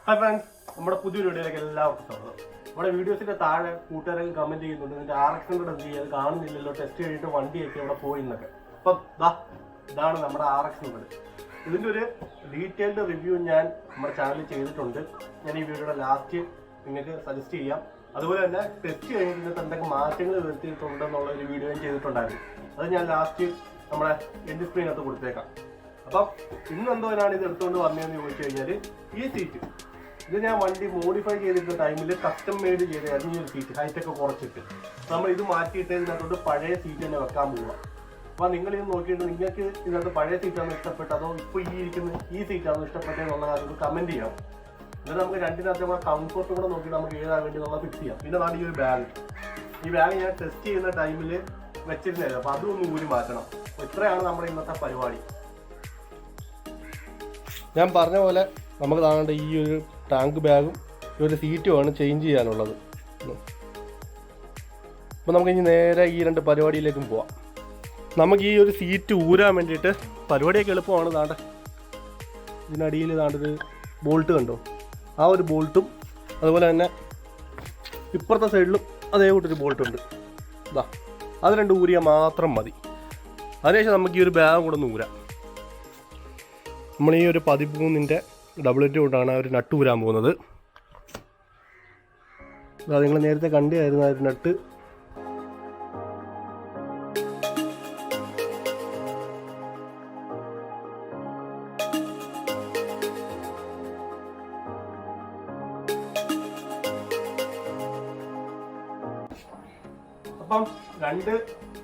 Hi friends, നമ്മുടെ പുതിയൊരു വീഡിയോയിലേക്ക് എല്ലാവർക്കും സ്വാഗതം. നമ്മുടെ വീഡിയോസിന്റെ താഴെ കൂട്ടുകാരൊക്കെ കമന്റ് ചെയ്യുന്നുണ്ട്, ഇതിന്റെ RX100 എന്ത് ചെയ്യുക, കാണുന്നില്ലല്ലോ, ടെസ്റ്റ് കഴിഞ്ഞിട്ട് വണ്ടിയൊക്കെ ഇവിടെ പോയി എന്നൊക്കെ. അപ്പം ഇതാണ് നമ്മുടെ RX100. ഇതിന്റെ ഒരു ഡീറ്റെയിൽഡ് റിവ്യൂ ഞാൻ നമ്മുടെ ചാനലിൽ ചെയ്തിട്ടുണ്ട്. ഞാൻ ഈ വീഡിയോയുടെ ലാസ്റ്റ് നിങ്ങൾക്ക് സജസ്റ്റ് ചെയ്യാം. അതുപോലെ തന്നെ ടെസ്റ്റ് കഴിഞ്ഞിട്ട് എന്തൊക്കെ മാറ്റങ്ങൾ വരുത്തിയിട്ടുണ്ടെന്നുള്ള ഒരു വീഡിയോ ഞാൻ ചെയ്തിട്ടുണ്ടായിരുന്നു. അത് ഞാൻ ലാസ്റ്റ് നമ്മുടെ എൻഡ് സ്ക്രീനകത്ത് കൊടുത്തേക്കാം. അപ്പം ഇന്ന് എന്തോനാണ് ഇത് എടുത്തുകൊണ്ട് വന്നതെന്ന് ചോദിച്ചു കഴിഞ്ഞാൽ, ഈ സീറ്റ് ഇത് ഞാൻ വണ്ടി മോഡിഫൈ ചെയ്തിരുന്ന ടൈമിൽ കസ്റ്റം മെയ്ഡ് ചെയ്തായിരുന്നു. ഈ ഒരു സീറ്റ് ഹൈറ്റൊക്കെ കുറച്ചിട്ട് നമ്മൾ ഇത് മാറ്റിയിട്ട് ഇതിനകത്തോട്ട് പഴയ സീറ്റ് തന്നെ വെക്കാൻ പോവുക. അപ്പോൾ നിങ്ങൾ ഇത് നോക്കിയിട്ട് നിങ്ങൾക്ക് ഇതിനകത്ത് പഴയ സീറ്റാണ് ഇഷ്ടപ്പെട്ടത് അതോ ഇപ്പോൾ ഈ ഇരിക്കുന്ന ഈ സീറ്റാണോ ഇഷ്ടപ്പെട്ടതെന്നുള്ള കാര്യം കമൻറ്റ് ചെയ്യാം. എന്നിട്ട് നമുക്ക് രണ്ടിനകത്ത് നമ്മുടെ കംഫർട്ട് കൂടെ നോക്കിയിട്ട് നമുക്ക് ഏതാ വേണ്ടി എന്നുള്ള ഫിക്സ് ചെയ്യാം. പിന്നെ നാളെ ഈ ഒരു ബാഗ് ഞാൻ ടെസ്റ്റ് ചെയ്യുന്ന ടൈമിൽ വെച്ചിരുന്നില്ല, അപ്പോൾ അതൊന്ന് ഊരി മാറ്റണം. അപ്പോൾ ഇത്രയാണ് നമ്മുടെ ഇന്നത്തെ പരിപാടി. ഞാൻ പറഞ്ഞ പോലെ നമുക്ക് താഴെ ഈ ഒരു ടാങ്ക് ബാഗും ഈ ഒരു സീറ്റുമാണ് ചേഞ്ച് ചെയ്യാനുള്ളത്. അപ്പോൾ നമുക്ക് ഇനി നേരെ ഈ രണ്ട് പരിപാടിയിലേക്കും പോവാം. നമുക്ക് ഈ ഒരു സീറ്റ് ഊരാൻ വേണ്ടിയിട്ട് പരിപാടിയൊക്കെ എളുപ്പമാണ്. താണ്ടെ ഇതിനടിയിൽ താണ്ടൊരു ബോൾട്ട് കണ്ടോ, ആ ഒരു ബോൾട്ടും അതുപോലെ തന്നെ ഇപ്പുറത്തെ സൈഡിലും അതേ കൂട്ടൊരു ബോൾട്ടുണ്ട്. അത് രണ്ട് ഊരിയാൽ മാത്രം മതി. അതിനുശേഷം നമുക്ക് ഈ ഒരു ബാഗ് കൂടെ ഒന്ന് ഊരാം. നമ്മൾ ഈ ഒരു 13-ൻ്റെ ഡബിളിറ്റ് കൊണ്ടാണ് ആ ഒരു നട്ട് ഊരാൻ പോകുന്നത്. അത് നിങ്ങൾ നേരത്തെ കണ്ടായിരുന്നു ആ ഒരു നട്ട്. അപ്പം രണ്ട്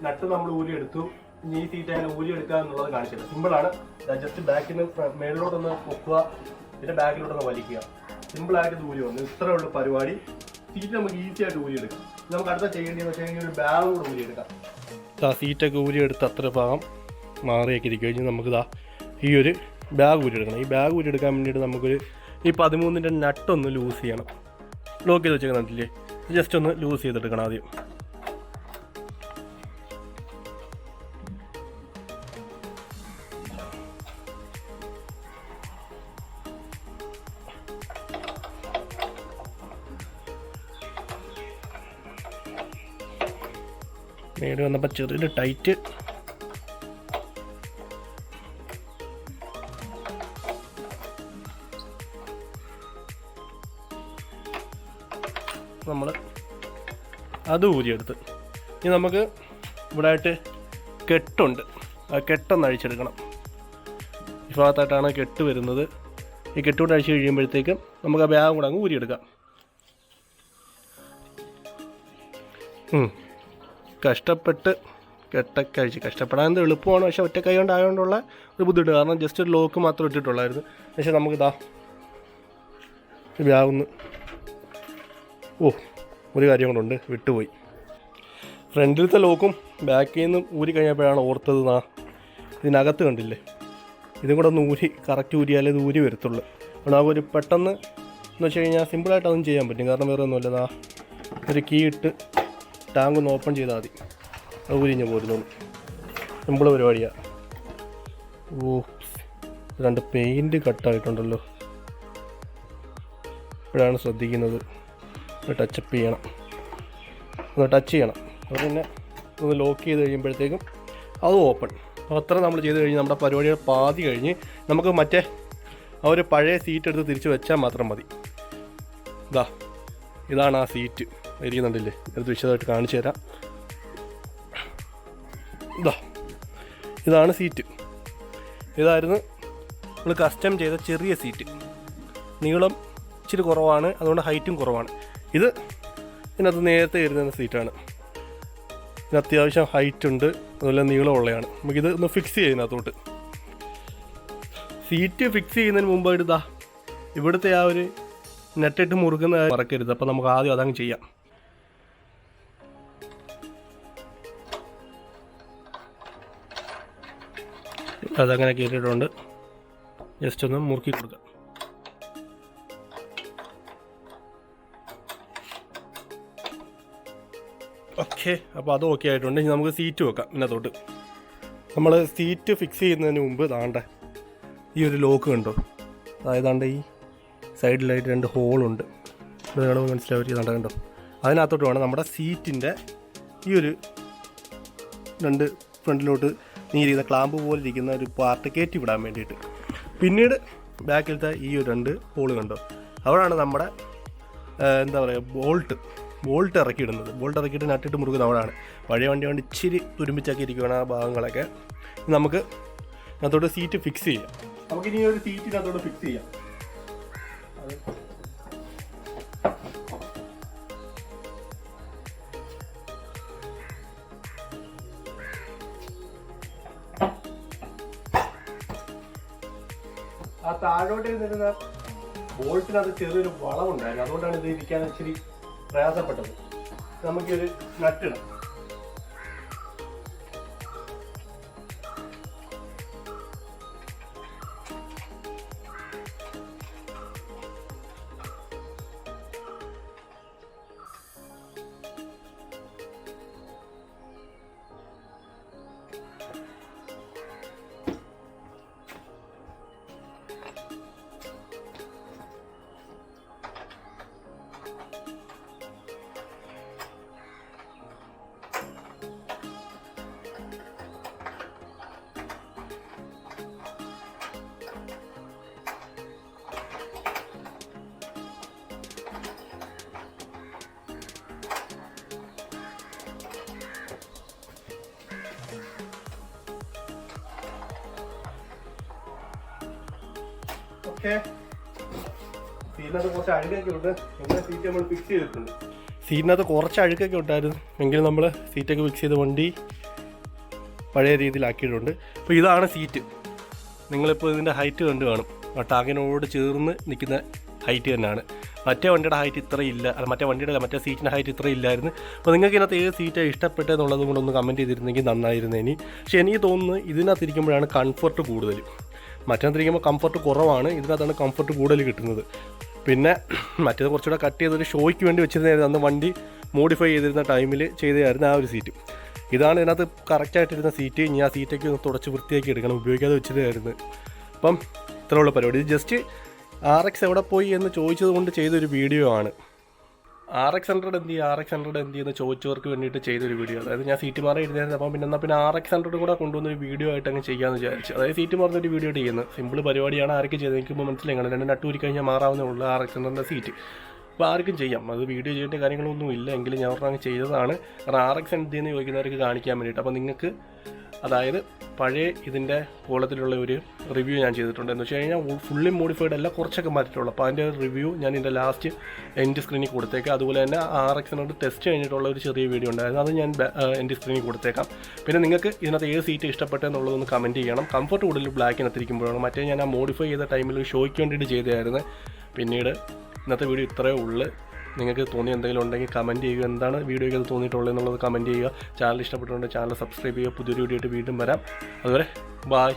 നട്ട് നമ്മൾ ഊരിയെടുത്തു. ഇനി ഈ സീറ്റ് അങ്ങനെ ഊരിയെടുക്കുക എന്നുള്ളത് കാണിച്ചില്ല. സിമ്പിളാണ്. ജസ്റ്റ് ബാക്കിന് മേളിലോട്ടൊന്ന് പൊക്കുക, പിന്നെ ബാക്കിലോട്ടൊന്ന് വലിക്കുക. സിമ്പിളായിട്ട് ഇത് ഊരി വന്നു. ഇത്രേ ഉള്ളൂ പരിപാടി. സീറ്റ് നമുക്ക് ഈസി ആയിട്ട് ഊരിയെടുക്കാം. നമുക്ക് അടുത്ത ചെയ്യേണ്ടതെന്ന് വെച്ച് കഴിഞ്ഞാൽ ഒരു ബാഗ് കൂടെ ഊരിയെടുക്കാം. സീറ്റൊക്കെ ഊരിയെടുത്ത് അത്ര ഭാഗം മാറിയൊക്കെ ഇരിക്കും. കഴിഞ്ഞ് നമുക്ക് ഈ ഒരു ബാഗ് ഊരിയെടുക്കണം. ഈ ബാഗ് ഊരിയെടുക്കാൻ വേണ്ടിയിട്ട് നമുക്കൊരു ഈ 13-ൻ്റെ നട്ടൊന്ന് ലൂസ് ചെയ്യണം. ലോക്ക് ചെയ്ത് വെച്ചേക്കുന്നില്ലേ, ജസ്റ്റ് ഒന്ന് ലൂസ് ചെയ്തെടുക്കണം ആദ്യം. മേടി വന്നപ്പോൾ ചെറിയൊരു ടൈറ്റ്. നമ്മൾ അത് ഊരിയെടുത്ത് ഇനി നമുക്ക് ഇവിടെ ആയിട്ട് കെട്ടുണ്ട്. ആ കെട്ടൊന്ന് അഴിച്ചെടുക്കണം. ഈ ഭാഗത്തായിട്ടാണ് കെട്ട് വരുന്നത്. ഈ കെട്ടുകൊണ്ട് അഴിച്ച് കഴിയുമ്പോഴത്തേക്കും നമുക്ക് ആ ബാഗ് കൂടെ അങ്ങ് ഊരിയെടുക്കാം. കഷ്ടപ്പെട്ട് കെട്ടൊക്കെ അഴിച്ച്, കഷ്ടപ്പെടാൻ എളുപ്പമാണ്, പക്ഷേ ഒറ്റ കൈ കൊണ്ടായതുകൊണ്ടുള്ള ഒരു ബുദ്ധിമുട്ട്. കാരണം ജസ്റ്റ് ഒരു ലോക്ക് മാത്രം ഇട്ടിട്ടുള്ളായിരുന്നു. പക്ഷേ നമുക്ക് ബാഗൊന്ന് ഒരു കാര്യം കൊണ്ടുണ്ട്, വിട്ടുപോയി. ഫ്രണ്ടിലത്തെ ലോക്കും ബാക്കിൽ നിന്ന് ഊരി കഴിഞ്ഞപ്പോഴാണ് ഓർത്തത്. ഇതിനകത്ത് കണ്ടില്ലേ, ഇതും കൂടെ ഒന്ന് ഊരി കറക്റ്റ് ഊരിയാലേ ഇത് ഊരി വരത്തുള്ളൂ. അപ്പോൾ നമുക്കൊരു പെട്ടെന്ന് എന്ന് വെച്ച് കഴിഞ്ഞാൽ സിമ്പിളായിട്ട് അതും ചെയ്യാൻ പറ്റും. കാരണം വേറെ ഒന്നുമില്ല, ഒരു കീ ഇട്ട് ടാങ്ക് ഒന്ന് ഓപ്പൺ ചെയ്താൽ മതി, അത് ഊരിഞ്ഞ് പോരുന്നു. സിമ്പിൾ പരിപാടിയാണ്. രണ്ട് പെയിൻറ്റ് കട്ടായിട്ടുണ്ടല്ലോ, ഇപ്പോഴാണ് ശ്രദ്ധിക്കുന്നത്. ടച്ചപ്പ് ചെയ്യണം, ഒന്ന് ടച്ച് ചെയ്യണം. അത് പിന്നെ ഒന്ന് ലോക്ക് ചെയ്ത് കഴിയുമ്പോഴത്തേക്കും അത് ഓപ്പൺ. അത്ര നമ്മൾ ചെയ്ത് കഴിഞ്ഞ് നമ്മുടെ പരിപാടിയുടെ പാതി കഴിഞ്ഞ് നമുക്ക് മറ്റേ ആ ഒരു പഴയ സീറ്റ് എടുത്ത് തിരിച്ച് വെച്ചാൽ മാത്രം മതി. ഇതാണ് ആ സീറ്റ് ഇരിക്കുന്നുണ്ടല്ലേ, എടുത്ത് വിശദമായിട്ട് കാണിച്ചു തരാം. ഇതാണ് സീറ്റ്. ഇതായിരുന്നു നമ്മൾ കസ്റ്റം ചെയ്ത ചെറിയ സീറ്റ്. നീളം ഇച്ചിരി കുറവാണ്, അതുകൊണ്ട് ഹൈറ്റും കുറവാണ്. ഇതിനകത്ത് നേരത്തെ ഇരുന്ന സീറ്റാണ്. ഇതിന് അത്യാവശ്യം ഹൈറ്റ് ഉണ്ട്, അതുപോലെ നീളമുള്ളതാണ്. നമുക്കിത് ഒന്ന് ഫിക്സ് ചെയ്യുന്നതിനകത്തോട്ട്. സീറ്റ് ഫിക്സ് ചെയ്യുന്നതിന് മുമ്പായിട്ട് ഇവിടുത്തെ ആ ഒരു നെറ്റിട്ട് മുറുക്കുന്ന മറക്കരുത്. അപ്പോൾ നമുക്ക് ആദ്യം അതങ്ങ് ചെയ്യാം. അതങ്ങനെ കയറിയിട്ടുണ്ട്. ജസ്റ്റ് ഒന്ന് മുറുക്കി കൊടുക്കാം. ഓക്കെ, അപ്പോൾ അത് ഓക്കെ ആയിട്ടുണ്ട്. ഇനി നമുക്ക് സീറ്റ് വെക്കാം. ഇതിനകത്തോട്ട് നമ്മൾ സീറ്റ് ഫിക്സ് ചെയ്യുന്നതിന് മുമ്പ് ഈ ഒരു ലോക്ക് കണ്ടോ, അതായത് ഈ സൈഡിലായിട്ട് 2 ഹോളുണ്ട്. ഇത് കാണുമ്പോൾ മനസ്സിലാവും കണ്ടോ. അതിനകത്തോട്ട് വേണം നമ്മുടെ സീറ്റിൻ്റെ ഈ ഒരു 2 ഫ്രണ്ടിലോട്ട് നീരിക്കുന്ന ക്ലാമ്പ് പോലെ ഇരിക്കുന്ന ഒരു പാർട്ട് കയറ്റി വിടാൻ വേണ്ടിയിട്ട്. പിന്നീട് ബാക്കിലത്തെ ഈ ഒരു 2 ഹോള് കണ്ടോ, അവിടെയാണ് നമ്മുടെ എന്താ പറയുക ബോൾട്ട് ഇറക്കിയിടുന്നത്. ബോൾട്ട് ഇറക്കിയിട്ട് നട്ടിട്ട് മുറുകുന്ന അവിടെയാണ്. പഴയ വണ്ടി കൊണ്ട് ഇച്ചിരി തുരുമ്പിച്ചാക്കി ഇരിക്കുകയാണ് ആ ഭാഗങ്ങളൊക്കെ. നമുക്ക് അതിനകത്തോട്ട് സീറ്റ് ഫിക്സ് ചെയ്യാം. നമുക്കിനി ഒരു സീറ്റിനകത്തോട്ട് ഫിക്സ് ചെയ്യാം. ആ താഴോട്ട് നിൽക്കുന്ന ബോൾട്ടിനകത്ത് ചെറിയൊരു വളവുണ്ടായിരുന്നു, അതുകൊണ്ടാണ് ഇത് ഇരിക്കാൻ ഇച്ചിരി പ്രയാസപ്പെട്ടത്. നമുക്കൊരു നട്ടിടാം. ഓക്കെ, സീറ്റിനകത്ത് കുറച്ച് അഴുക്കൊക്കെ ഉണ്ട്. എങ്ങനെ സീറ്റ് നമ്മൾ ഫിക്സ് ചെയ്തിട്ടുണ്ട്. സീറ്റിനകത്ത് കുറച്ച് അഴുക്കൊക്കെ ഉണ്ടായിരുന്നു, എങ്കിലും നമ്മൾ സീറ്റൊക്കെ ഫിക്സ് ചെയ്ത് വണ്ടി പഴയ രീതിയിലാക്കിയിട്ടുണ്ട്. അപ്പോൾ ഇതാണ് സീറ്റ്. നിങ്ങളിപ്പോൾ ഇതിൻ്റെ ഹൈറ്റ് കണ്ടു കാണും. ആ ടാങ്കിനോട് ചേർന്ന് നിൽക്കുന്ന ഹൈറ്റ് തന്നെയാണ്. മറ്റേ വണ്ടിയുടെ ഹൈറ്റ് ഇത്ര ഇല്ല, മറ്റേ സീറ്റിൻ്റെ ഹൈറ്റ് ഇത്ര ഇല്ലായിരുന്നു. അപ്പോൾ നിങ്ങൾക്ക് ഇതിനകത്ത് ഏത് സീറ്റാണ് ഇഷ്ടപ്പെട്ടതെന്നുള്ളതും കൂടെ ഒന്ന് കമൻറ്റ് ചെയ്തിരുന്നെങ്കിൽ നന്നായിരുന്നേനി. പക്ഷേ എനിക്ക് തോന്നുന്നു ഇതിനകത്തിരിക്കുമ്പോഴാണ് കംഫർട്ട് കൂടുതൽ. മറ്റേതിരിക്കുമ്പോൾ കംഫർട്ട് കുറവാണ്, ഇതിനകത്താണ് കംഫർട്ട് കൂടുതൽ കിട്ടുന്നത്. പിന്നെ മറ്റേത് കുറച്ചുകൂടെ കട്ട് ചെയ്തൊരു ഷോയ്ക്ക് വേണ്ടി വെച്ചിരുന്നായിരുന്നു. അന്ന് വണ്ടി മോഡിഫൈ ചെയ്തിരുന്ന ടൈമിൽ ചെയ്തതായിരുന്നു ആ ഒരു സീറ്റ്. ഇതാണ് ഇതിനകത്ത് കറക്റ്റായിട്ടിരുന്ന സീറ്റ്. ഇനി ആ സീറ്റൊക്കെ ഒന്ന് തുടച്ച് വൃത്തിയാക്കി എടുക്കണം, ഉപയോഗിക്കാതെ വെച്ചതായിരുന്നു. അപ്പം ഇത്രയുള്ള പരിപാടി. ഇത് ജസ്റ്റ് RX എവിടെ പോയി എന്ന് ചോദിച്ചത് കൊണ്ട് ചെയ്തൊരു വീഡിയോ ആണ്. RX100 എന്ത് ചെയ്യുന്ന ചോദിച്ചവർക്ക് വേണ്ടിയിട്ട് ചെയ്തൊരു വീഡിയോ. അതായത് ഞാൻ സീറ്റ് മാറി ഇരുന്നായിരുന്നു. അപ്പം പിന്നെ RX100 കൂടെ കൊണ്ടുവന്നൊരു വീഡിയോ ആയിട്ട് അങ്ങ് ചെയ്യാമെന്ന് വിചാരിച്ചു. അതായത് സീറ്റ് മാറുന്നൊരു വീഡിയോ ചെയ്യുന്നത് സിമ്പിൾ പരിപാടിയാണ്. ആർക്കും ചെയ്ത് എനിക്കിപ്പോൾ മനസ്സിലായി, 2 നട്ട് ഊരി കഴിഞ്ഞാൽ മാറാവുന്നേ ഉള്ളൂ RX100 സീറ്റ്. അപ്പോൾ ആർക്കും ചെയ്യാം, അത് വീഡിയോ ചെയ്യേണ്ട കാര്യങ്ങളൊന്നും ഇല്ല. എങ്കിലും ഞാൻ അങ്ങ് ചെയ്തതാണ്. കാരണം RX എന്ത് ചെയ്യുന്ന ചോദിക്കുന്നവർക്ക് കാണിക്കാൻ വേണ്ടിയിട്ട്. അപ്പോൾ നിങ്ങൾക്ക് അതായത് പഴയ ഇതിൻ്റെ കോളത്തിലുള്ള ഒരു റിവ്യൂ ഞാൻ ചെയ്തിട്ടുണ്ട്. എന്ന് വെച്ച് കഴിഞ്ഞാൽ ഫുള്ളി മോഡിഫൈഡ് അല്ല, കുറച്ചൊക്കെ മാറ്റിയിട്ടുള്ളൂ. അപ്പോൾ അതിൻ്റെ റിവ്യൂ ഞാൻ ഇതിൻ്റെ ലാസ്റ്റ് എൻഡ് സ്ക്രീനിൽ കൊടുത്തേക്കാം. അതുപോലെ തന്നെ RX100 ടെസ്റ്റ് കഴിഞ്ഞിട്ടുള്ള ഒരു ചെറിയ വീഡിയോ ഉണ്ടായിരുന്നു, അത് ഞാൻ എൻഡ് സ്ക്രീനിൽ കൊടുത്തേക്കാം. പിന്നെ നിങ്ങൾക്ക് ഇതിനകത്ത് ഏത് സീറ്റ് ഇഷ്ടപ്പെട്ടെന്നുള്ളതൊന്ന് കമൻറ്റ് ചെയ്യണം. കംഫർട്ട് കൂടുതൽ ബ്ലാക്കിനകത്തിരിക്കുമ്പോഴാണ്. മറ്റേ ഞാൻ ആ മോഡിഫൈ ചെയ്ത ടൈമിൽ ഷോയ്ക്ക് വേണ്ടിയിട്ട് ചെയ്തതായിരുന്നു. പിന്നീട് ഇന്നത്തെ വീഡിയോ ഇത്രയേ ഉള്ളൂ. നിങ്ങൾക്ക് തോന്നി എന്തെങ്കിലും ഉണ്ടെങ്കിൽ കമൻറ്റ് ചെയ്യുക. എന്താണ് വീഡിയോയ്ക്ക് അത് തോന്നിയിട്ടുള്ളത് എന്നുള്ളത് കമൻറ്റ് ചെയ്യുക. ചാനൽ ഇഷ്ടപ്പെട്ടുകൊണ്ട് ചാനൽ സബ്സ്ക്രൈബ് ചെയ്യുക. പുതിയൊരു വീഡിയോ ആയിട്ട് വീണ്ടും വരാം. അതുവരെ ബായ്.